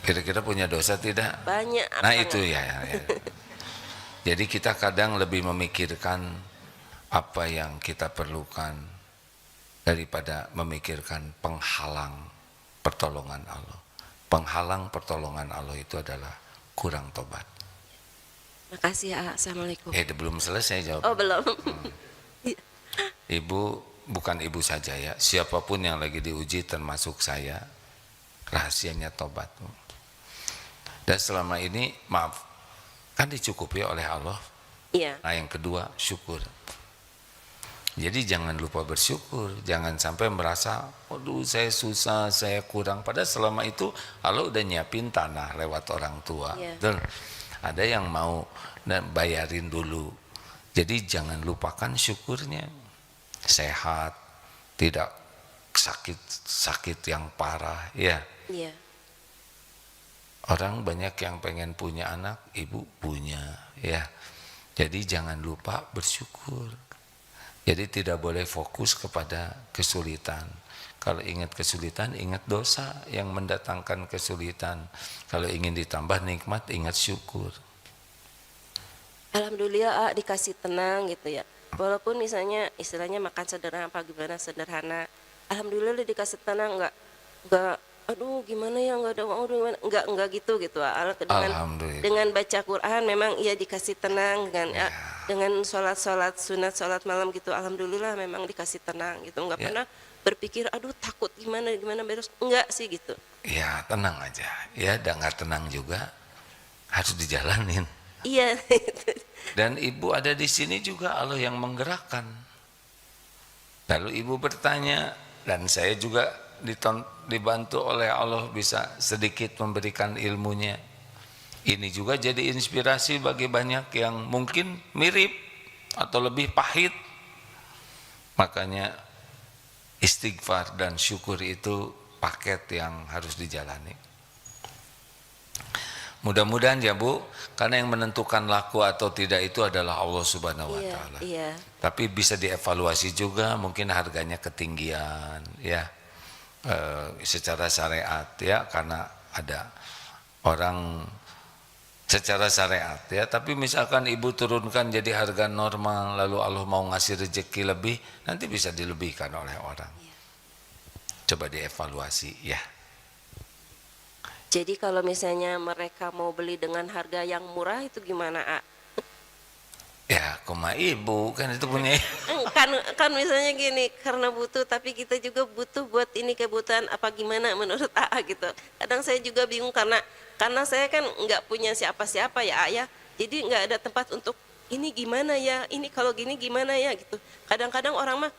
kira-kira punya dosa tidak? banyak Nah banget. itu ya. Jadi kita kadang lebih memikirkan apa yang kita perlukan daripada memikirkan penghalang pertolongan Allah. Penghalang pertolongan Allah itu adalah kurang tobat. Makasih ya, Assalamualaikum. Belum selesai jawab. Oh belum. Ibu, bukan ibu saja ya, siapapun yang lagi diuji termasuk saya, rahasianya tobat. Dan selama ini maaf, kan dicukupi oleh Allah. Iya, Nah yang kedua syukur. Jadi jangan lupa bersyukur, jangan sampai merasa waduh saya susah, saya kurang. Padahal selama itu Allah udah nyiapin tanah lewat orang tua. Iya. Betul. Ada yang mau bayarin dulu. Jadi jangan lupakan syukurnya. Sehat, tidak sakit yang parah, ya. iya, Orang banyak yang pengen punya anak, ibu punya, ya. Jadi jangan lupa bersyukur. Jadi tidak boleh fokus kepada kesulitan. Kalau ingat kesulitan, ingat dosa yang mendatangkan kesulitan. Kalau ingin ditambah nikmat, ingat syukur. Alhamdulillah dikasih tenang gitu ya. Walaupun misalnya istilahnya makan sederhana apa gimana sederhana, alhamdulillah dikasih tenang, nggak aduh gimana ya, nggak ada uang, aduh gimana, nggak gitu Alhamdulillah. dengan baca Quran memang ia dikasih tenang dengan sholat sunat sholat malam gitu, alhamdulillah memang dikasih tenang gitu, nggak Ya. pernah berpikir aduh takut gimana beres, enggak sih gitu. Ya tenang aja, ya dan nggak tenang juga harus dijalanin. Iya. Dan ibu ada di sini juga Allah yang menggerakkan. Lalu ibu bertanya dan saya juga dibantu oleh Allah bisa sedikit memberikan ilmunya. Ini juga jadi inspirasi bagi banyak yang mungkin mirip atau lebih pahit. Makanya istighfar dan syukur itu paket yang harus dijalani. Mudah-mudahan ya Bu, karena yang menentukan laku atau tidak itu adalah Allah Subhanahu wa taala. Iya. Tapi bisa dievaluasi juga, mungkin harganya ketinggian ya. Secara syariat ya, karena ada orang secara syariat ya, tapi misalkan ibu turunkan jadi harga normal lalu Allah mau ngasih rezeki lebih, nanti bisa dilebihkan oleh orang. Coba dievaluasi ya. Jadi kalau misalnya mereka mau beli dengan harga yang murah itu gimana, A? Ya, koma ibu kan itu punya. Kan misalnya gini, karena butuh tapi kita juga butuh buat ini kebutuhan apa gimana menurut A gitu. Kadang saya juga bingung karena saya kan nggak punya siapa-siapa ya, A ya. Jadi nggak ada tempat untuk ini gimana ya, ini kalau gini gimana ya gitu. Kadang-kadang orang mah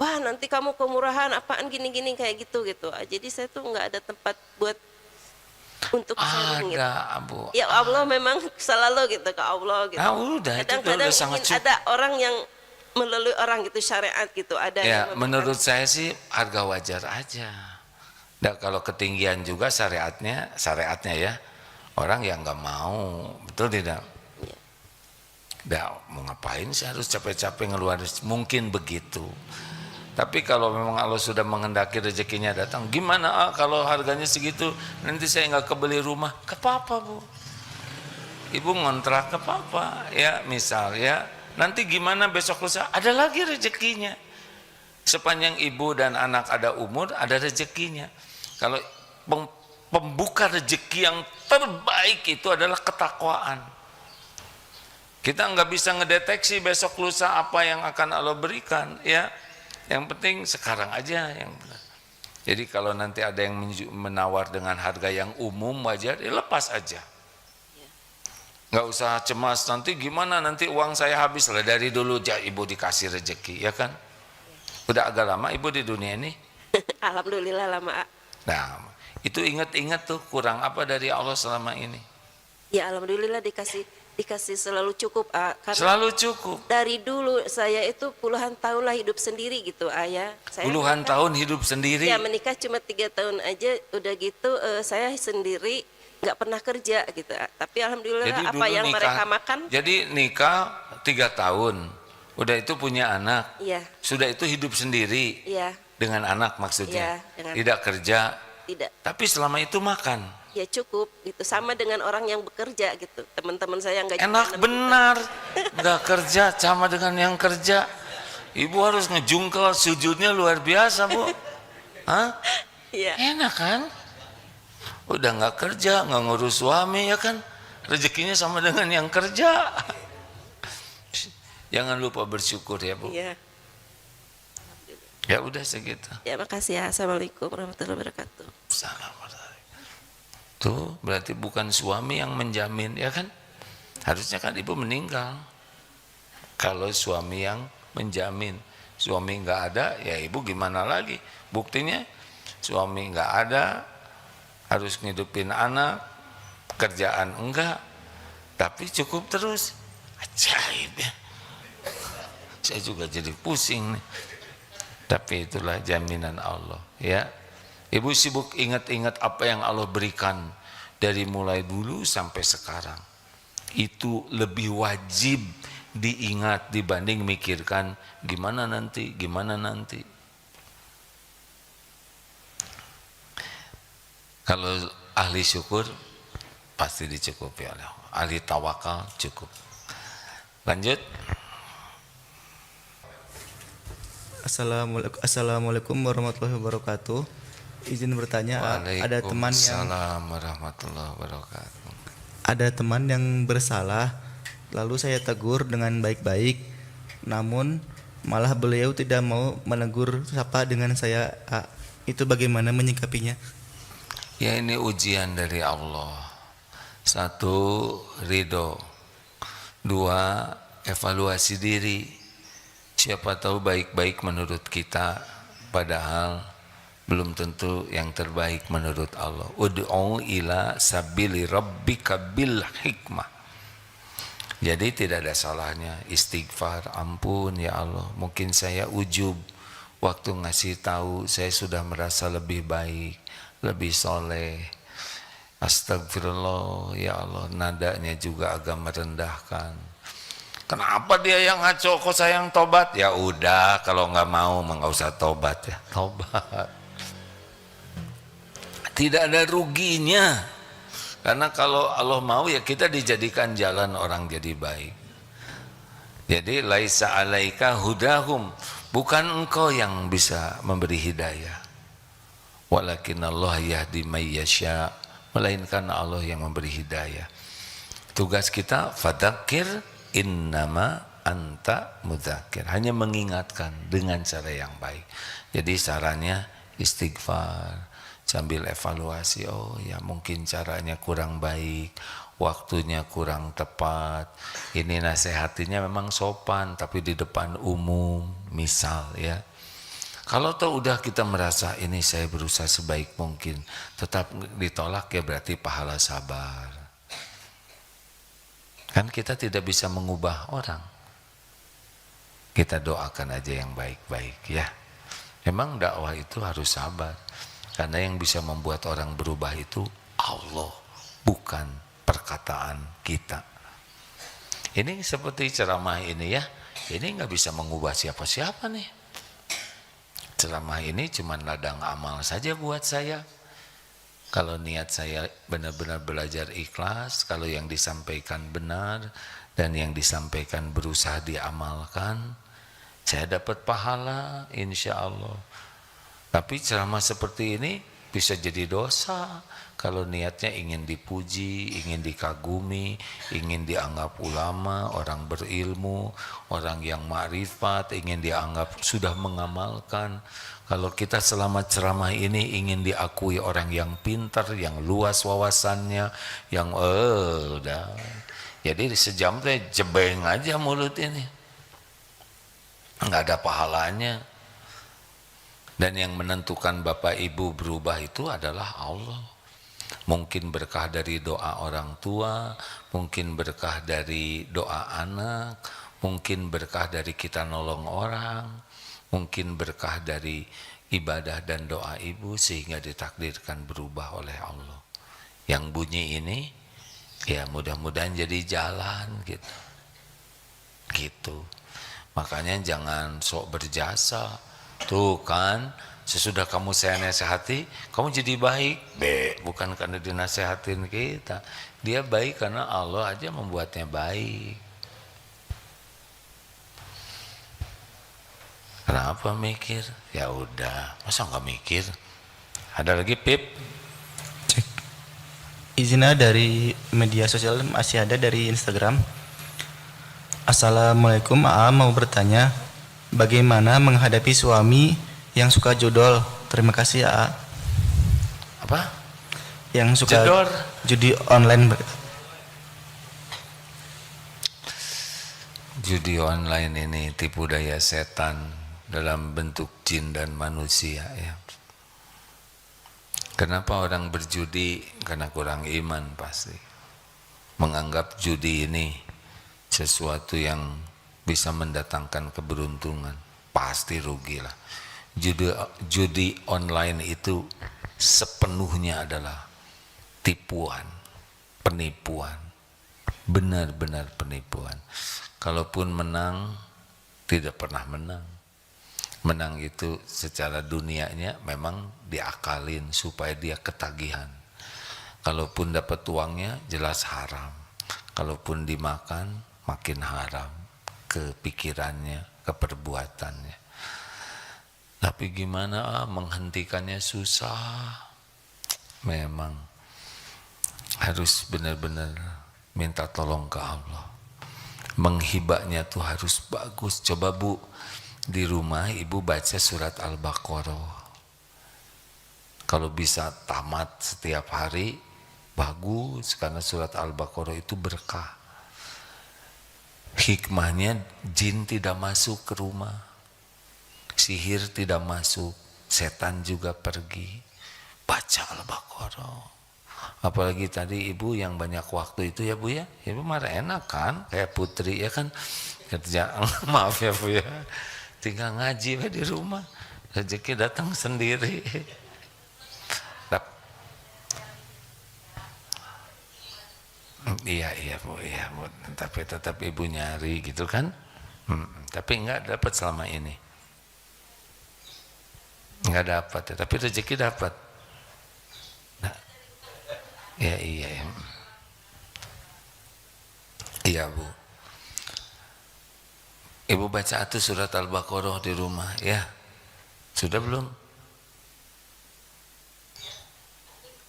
wah nanti kamu kemurahan apaan gini-gini kayak gitu. Jadi saya tuh nggak ada tempat buat untuk sharing gitu. Ada Bu. Ya Allah memang selalu gitu ke Allah gitu. Ah, udah, itu Kadang-kadang udah sangat ingin ada orang yang melalui orang gitu syariat gitu ada Ya, yang menurut saya sih harga wajar aja. Dan kalau ketinggian juga syariatnya ya orang yang nggak mau, betul tidak? Dah mau ngapain sih harus capek-capek ngeluarin, mungkin begitu. Tapi kalau memang Allah sudah menghendaki rezekinya datang, gimana kalau harganya segitu, nanti saya nggak kebeli rumah, ke apa Bu? Ibu ngontrak ke apa? Ya misal ya, nanti gimana besok lusa, ada lagi rezekinya. Sepanjang ibu dan anak ada umur, ada rezekinya. Kalau pembuka rezeki yang terbaik itu adalah ketakwaan. Kita nggak bisa ngedeteksi besok lusa apa yang akan Allah berikan, ya. Yang penting sekarang aja yang benar. Jadi kalau nanti ada yang menawar dengan harga yang umum wajar, ya lepas aja. Nggak usah cemas nanti gimana, nanti uang saya habis lah. Dari dulu ibu dikasih rezeki, ya kan? Udah agak lama ibu di dunia ini. Alhamdulillah lama. Nah, itu ingat-ingat tuh kurang apa dari Allah selama ini. Ya alhamdulillah dikasih selalu cukup, karena Selalu cukup. dari dulu saya itu puluhan tahun lah hidup sendiri gitu, Ayah. Puluhan tahun hidup sendiri. Ya menikah cuma 3 tahun aja, udah gitu saya sendiri nggak pernah kerja gitu. Tapi alhamdulillah Jadi apa dulu yang nikah, mereka makan, jadi nikah 3 tahun, udah itu punya anak, iya, sudah itu hidup sendiri iya, dengan anak maksudnya, iya, dengan tidak kerja, tidak. tapi selama itu makan. Ya cukup gitu, sama dengan orang yang bekerja gitu. Teman-teman saya nggak Enak benar, nggak kerja sama dengan yang kerja. Ibu harus ngejungkel, sujudnya luar biasa, Bu. Hah? Iya. Enak kan? Udah nggak kerja, nggak ngurus suami ya kan? Rezekinya sama dengan yang kerja. Jangan lupa bersyukur ya, Bu. Iya. Ya udah segitu. Ya makasih ya. Assalamualaikum warahmatullahi wabarakatuh. Salam. Tuh berarti bukan suami yang menjamin ya kan? Harusnya kan ibu meninggal. Kalau suami yang menjamin, suami nggak ada, ya ibu gimana lagi? Buktinya suami nggak ada, harus ngidupin anak, kerjaan enggak, tapi cukup terus. Ajaib ya. Saya juga jadi pusing nih. Tapi itulah jaminan Allah ya. Ibu sibuk ingat-ingat apa yang Allah berikan dari mulai dulu sampai sekarang. Itu lebih wajib diingat dibanding mikirkan gimana nanti, gimana nanti. Kalau ahli syukur pasti dicukupi oleh Allah. Ahli tawakal cukup. Lanjut. Assalamualaikum warahmatullahi wabarakatuh. Izin bertanya, ada teman yang Waalaikumsalam warahmatullahi wabarakatuh. ada teman yang bersalah, lalu saya tegur dengan baik-baik, namun malah beliau tidak mau menegur sapa dengan saya. Itu bagaimana menyikapinya? Ya ini ujian dari Allah. 1, ridho. 2, evaluasi diri. Siapa tahu baik-baik menurut kita, padahal belum tentu yang terbaik menurut Allah. Ud'u ila sabili rabbika bil hikmah. Jadi tidak ada salahnya istighfar, ampun ya Allah, mungkin saya ujub waktu ngasih tahu, saya sudah merasa lebih baik, lebih soleh. Astagfirullah ya Allah, nadanya juga agak merendahkan. Kenapa dia yang ngaco, kok saya yang tobat? Ya udah, kalau nggak mau nggak usah tobat ya, tobat. Tidak ada ruginya, karena kalau Allah mau ya kita dijadikan jalan orang jadi baik. Jadi laisa alaika hudahum, bukan engkau yang bisa memberi hidayah, walakin Allah yahdi may yasha, melainkan Allah yang memberi hidayah. Tugas kita fadzakir innama anta mudzakir, hanya mengingatkan dengan cara yang baik. Jadi sarannya istighfar sambil evaluasi, oh ya mungkin caranya kurang baik, waktunya kurang tepat, ini nasihatinya memang sopan tapi di depan umum misal ya. Kalau toh udah kita merasa ini saya berusaha sebaik mungkin tetap ditolak, ya berarti pahala sabar. Kan kita tidak bisa mengubah orang, kita doakan aja yang baik-baik ya. Memang dakwah itu harus sabar, karena yang bisa membuat orang berubah itu Allah, bukan perkataan kita. Ini seperti ceramah ini ya, ini nggak bisa mengubah siapa-siapa nih. Ceramah ini cuma ladang amal saja buat saya. Kalau niat saya benar-benar belajar ikhlas, kalau yang disampaikan benar dan yang disampaikan berusaha diamalkan, saya dapat pahala insya Allah. Tapi ceramah seperti ini bisa jadi dosa kalau niatnya ingin dipuji, ingin dikagumi, ingin dianggap ulama, orang berilmu, orang yang ma'rifat, ingin dianggap sudah mengamalkan. Kalau kita selama ceramah ini ingin diakui orang yang pintar, yang luas wawasannya, yang udah. Jadi sejam teh jebeng aja mulut ini, nggak ada pahalanya. Dan yang menentukan Bapak Ibu berubah itu adalah Allah. Mungkin berkah dari doa orang tua, mungkin berkah dari doa anak, mungkin berkah dari kita nolong orang, mungkin berkah dari ibadah dan doa ibu sehingga ditakdirkan berubah oleh Allah. yang bunyi ini ya mudah-mudahan jadi jalan gitu. Gitu. Makanya jangan sok berjasa. Tuh kan, sesudah kamu saya nasihati, kamu jadi baik. Bukan karena dinasehatin kita. Dia baik karena Allah aja membuatnya baik. Kenapa mikir? Ya udah, masa nggak mikir? Ada lagi Pip? Cek. Izinnya dari media sosial masih ada dari Instagram. Assalamualaikum, AA mau bertanya, bagaimana menghadapi suami yang suka jodol? Terima kasih AA. Apa? Yang suka Jedor? judi online. Judi online ini tipu daya setan dalam bentuk jin dan manusia ya. Kenapa orang berjudi? Karena kurang iman pasti. Menganggap judi ini sesuatu yang bisa mendatangkan keberuntungan. Pasti rugilah. Judi online itu sepenuhnya adalah tipuan, penipuan. Benar-benar penipuan. Kalaupun menang, tidak pernah menang. Menang itu secara dunianya memang diakalin supaya dia ketagihan. Kalaupun dapat uangnya jelas haram. Kalaupun dimakan makin haram ke pikirannya, ke perbuatannya. Tapi gimana menghentikannya susah. Memang harus benar-benar minta tolong ke Allah. Menghibahnya tuh harus bagus. Coba Bu, di rumah ibu baca surat Al-Baqarah. Kalau bisa tamat setiap hari, bagus, karena surat Al-Baqarah itu berkah. Hikmahnya jin tidak masuk ke rumah, sihir tidak masuk, setan juga pergi. Baca Al-Baqarah. Apalagi tadi ibu yang banyak waktu itu ya Bu ya, ibu marah enak kan, kayak putri ya kan, kerja maaf ya Bu ya, tinggal ngaji di rumah, rezeki datang sendiri. Iya Bu, iya Bu, tapi tetap ibu nyari gitu kan, tapi nggak dapat selama ini, nggak dapat ya, tapi rezeki dapat. Nah, iya iya Bu. Ibu baca tuh surat Al-Baqarah di rumah ya. Sudah belum?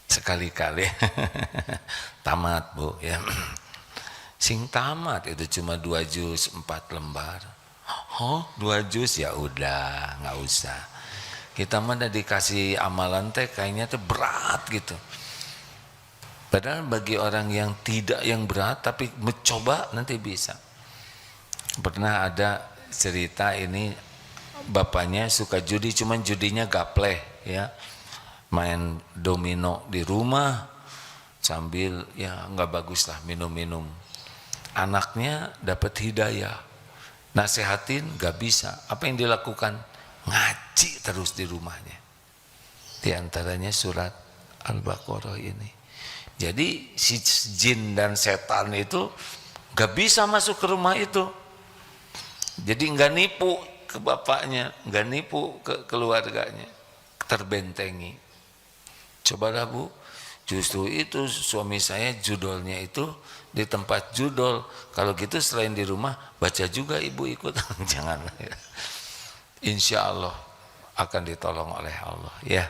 Sekali-kali. Tamat Bu ya. Sing tamat itu cuma 2 juz 4 lembar. Oh 2 juz ya udah nggak usah. Kita mah udah dikasih amalan teh kayaknya tuh berat gitu. Padahal bagi orang yang tidak yang berat tapi mencoba nanti bisa. Pernah ada cerita ini, bapaknya suka judi, cuman judinya gapleh ya, main domino di rumah sambil ya nggak bagus lah minum-minum. Anaknya dapat hidayah, nasehatin nggak bisa. Apa yang dilakukan? Ngaji terus di rumahnya. Di antaranya surat Al-Baqarah ini. Jadi si jin dan setan itu nggak bisa masuk ke rumah itu. Jadi nggak nipu ke bapaknya, nggak nipu ke keluarganya, terbentengi. Cobalah Bu, justru itu suami saya judolnya itu di tempat judol. Kalau gitu selain di rumah baca juga ibu ikut, jangan. Insya Allah akan ditolong oleh Allah ya.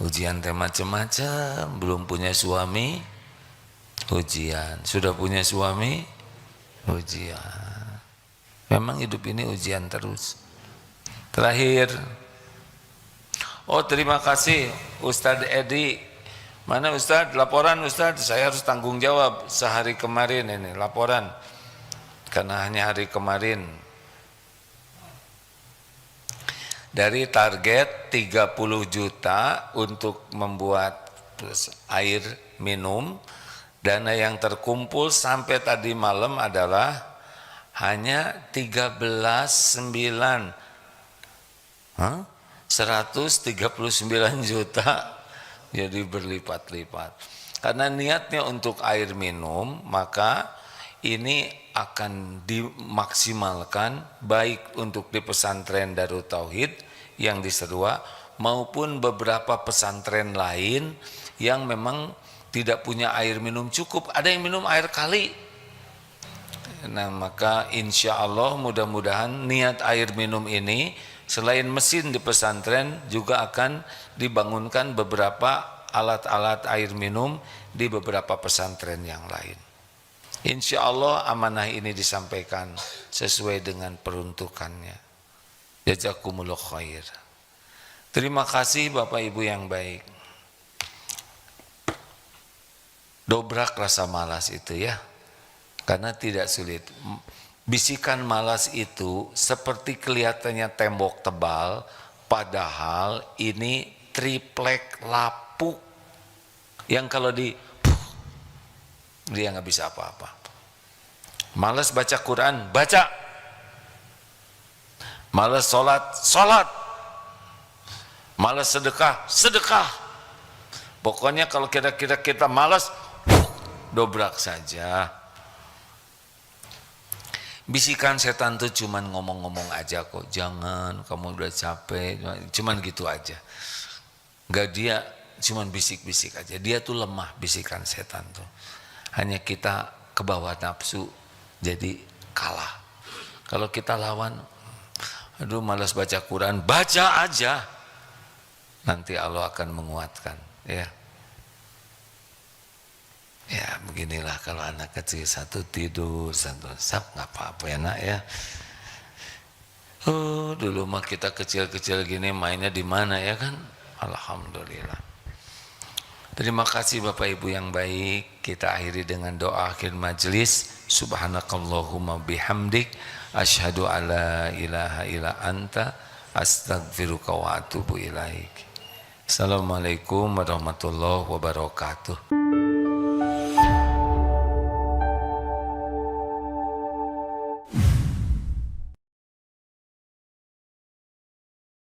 Ujian teh macam-macam, belum punya suami, ujian. Sudah punya suami, ujian. Memang hidup ini ujian terus. Terakhir, oh terima kasih Ustadz Edi. Mana Ustadz? Laporan Ustadz, saya harus tanggung jawab sehari kemarin ini laporan. Karena hanya hari kemarin. Dari target 30 juta untuk membuat air minum, dana yang terkumpul sampai tadi malam adalah hanya 139 juta jadi berlipat-lipat. Karena niatnya untuk air minum, maka ini akan dimaksimalkan baik untuk di pesantren Darut Tauhid yang di Serua maupun beberapa pesantren lain yang memang tidak punya air minum cukup, ada yang minum air kali. Nah, maka insya Allah mudah-mudahan niat air minum ini selain mesin di pesantren juga akan dibangunkan beberapa alat-alat air minum di beberapa pesantren yang lain. Insya Allah amanah ini disampaikan sesuai dengan peruntukannya. Jazakumullah khair. Terima kasih Bapak Ibu yang baik. Dobrak rasa malas itu ya, karena tidak sulit. Bisikan malas itu seperti kelihatannya tembok tebal, padahal ini triplek lapuk yang kalau dia nggak bisa apa-apa. Malas baca Quran, baca. Malas sholat, sholat. Malas sedekah, sedekah. Pokoknya kalau kita malas, dobrak saja. Bisikan setan tuh cuman ngomong-ngomong aja kok. Jangan, kamu udah capek. Cuman gitu aja. Enggak, dia cuman bisik-bisik aja. Dia tuh lemah, bisikan setan tuh. Hanya kita ke bawah nafsu, jadi kalah. Kalau kita lawan, aduh malas baca Quran, baca aja. Nanti Allah akan menguatkan, ya. Ya beginilah kalau anak kecil satu tidur, satu sap, nggak apa-apa ya nak ya. Oh dulu mah kita kecil-kecil gini mainnya di mana ya kan? Alhamdulillah. Terima kasih Bapak Ibu yang baik. Kita akhiri dengan doa akhir majelis. Subhanakallahumma bihamdik, asyhadu alla ilaha illa anta, astaghfiruka wa atubu ilaik. Assalamualaikum warahmatullahi wabarakatuh.